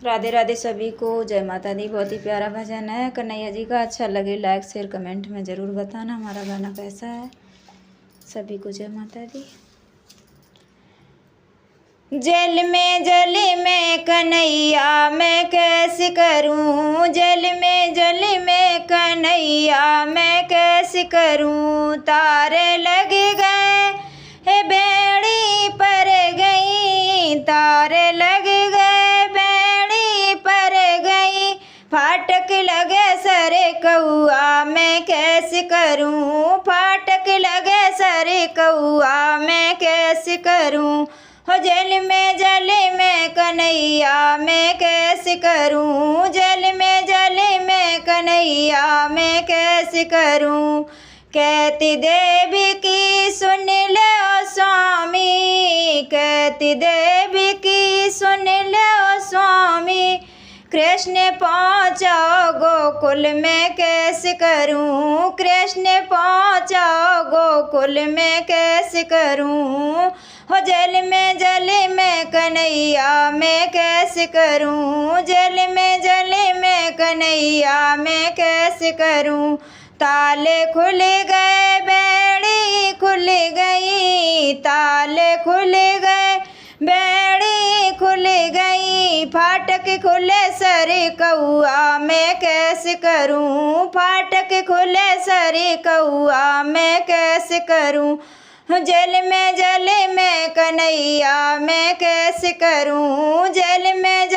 राधे राधे सभी को, जय माता दी। बहुत ही प्यारा भजन है कन्हैया जी का। अच्छा लगे लाइक शेयर कमेंट में ज़रूर बताना हमारा गाना कैसा है। सभी को जय माता दी। जल में कन्हैया मैं कैसे करूं, जल में कन्हैया मैं कैसे करूं। तारे लग गए हे बेड़ी पर गई, तारे लग गए बेड़ी पर गई। फाटक लगे सरे कौआ मैं कैसे करूं, फाटक लगे सरे कौआ मैं कैसे करूं। हो जल में कन्हैया मैं कैसे करूं, जल में कन्हैया मैं कैसे करूं। कहती देवी की सुन लो स्वामी, कहती देवी की सुन लो स्वामी। कृष्ण पहुँचाओ गोकुल में कैसे करूं, कृष्ण पहुँचाओ गोकुल में कैसे करूं। हो जल में कन्हैया मैं कैसे करूं, जल में कन्हैया मैं कैसे करूं। ताले खुल गए बेड़ी खुल गई, ताले खुल गए बेड़ी खुल गई। फाटक खुले सरे कौआ मैं कैसे करूं, फाटक खुले सरे कौआ मैं कैसे करूं। जल में कन्हैया मैं कैसे करूं, जल में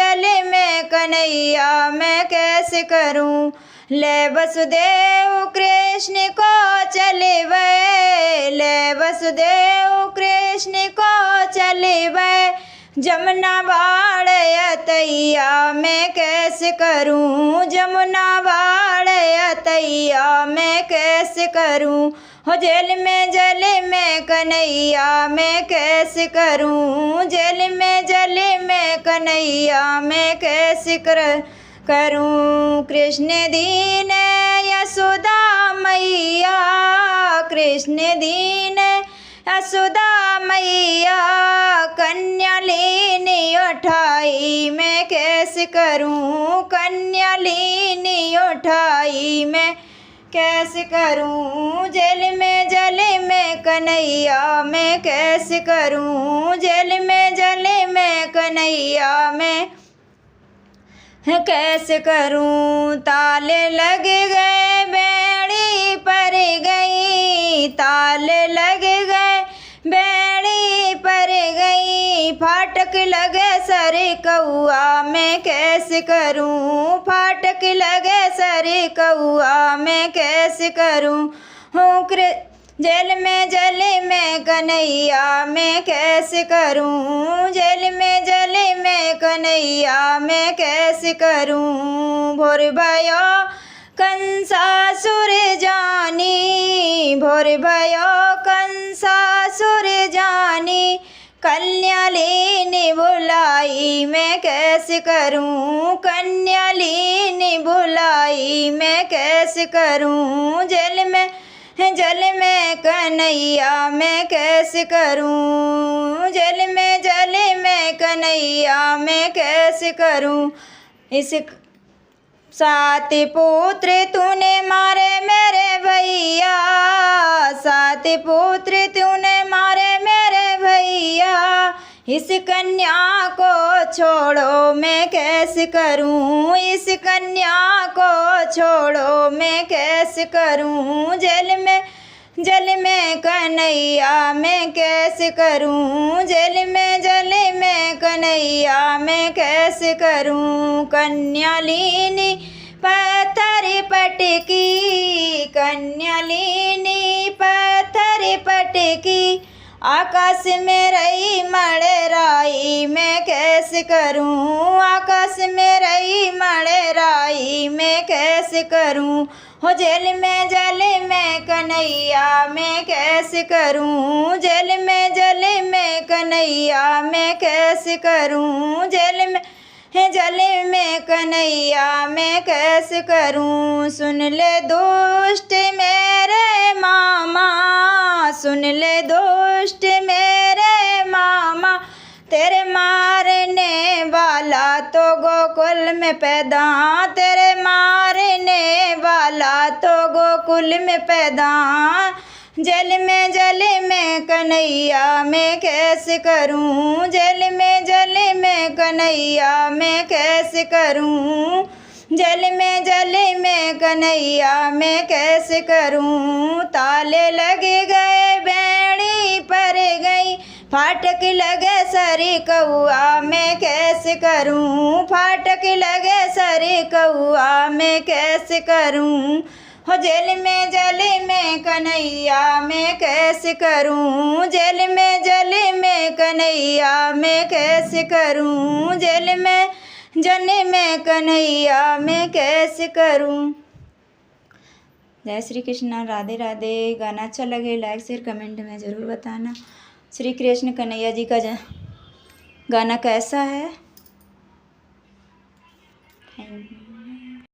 कन्हैया मैं कैसे करूं। ले वसुदेव कृष्ण को चले वे, ले वसुदेव कृष्ण को चले वे। जमुना बाढ़ अतैया मैं कैसे करूं, जमुना बाढ़ अतैया मैं कैसे करूं। हो जल में कन्हैया मैं कैसे करूं, जल में कन्हैया मैं कैसे करूं। कृष्ण दीन यशोदा मैया, कृष्ण दीन यशोदा मैया। कन्या लेनी उठाई मैं कैसे करूं, कन्या लेनी उठाई मैं कैसे करूं। जल में कन्हैया मैं कैसे करूं, जल में कन्हैया मैं कैसे करूं। ताले लग गए बेड़ी पर गई, ताले लग गए बेड़ी पर गई। फाटक लगे सरे कौआ मैं कैसे करूं, फाटक लगे सरे कौआ मैं कैसे करूं। जल में कन्हैया मैं कैसे करूं, जल में कन्हैया मैं कैसे करूं। भोर भयो कंसासुर जानी, भोर भयो कंसासुर जानी। कन्या लेने बुलाई मैं कैसे करूं, कन्या लेने बुलाई मैं कैसे करूं। जल में कन्हैया मैं कैसे करूं, जल में कन्हैया मैं कैसे करूं। इस 7 पुत्र तूने मारे मेरे भैया, 7 पुत्र तूने मारे मेरे भैया। इस कन्या को छोड़ो मैं कैसे करूं, इस कन्या को छोड़ो मैं कैसे करूं। जल में कन्हैया मैं कैसे करूं, जल में कन्हैया मैं कैसे करूं। कन्या लीनी पत्थर पटकी, कन्या लीनी पत्थर पटकी। आकाश में रही मड़राई मैं कैसे करूं, आकाश में रही मड़राई मैं कैसे करूं। हो जल में कन्हैया मैं कैसे करूं, जल में कन्हैया मैं कैसे करूं। जल में कन्हैया मैं कैसे करूं। सुन ले दुष्ट मेरे मामा, सुन ले दुष्ट मेरे मामा। तेरे मारने वाले वाला तो गोकुल में पैदा, तेरे मारने वाला तो गोकुल में पैदा। जेल में कन्हैया मैं कैसे करूं, जेल में कन्हैया मैं कैसे करूं, जेल में कन्हैया मैं कैसे करूं। ताले लगे गए बेड़ी पर गई, फाटक लगे सरी कौआ मैं कैसे करूं, फाटक लगे सरी कौआ मैं कैसे करूं। हो जेल में कन्हैया मैं कैसे करूं, जेल में कन्हैया मैं कैसे करूं, जेल में कन्हैया मैं कैसे करूं। जय श्री कृष्ण, राधे राधे। गाना अच्छा लगे लाइक शेयर कमेंट में ज़रूर बताना। श्री कृष्ण कन्हैया जी का गाना कैसा है।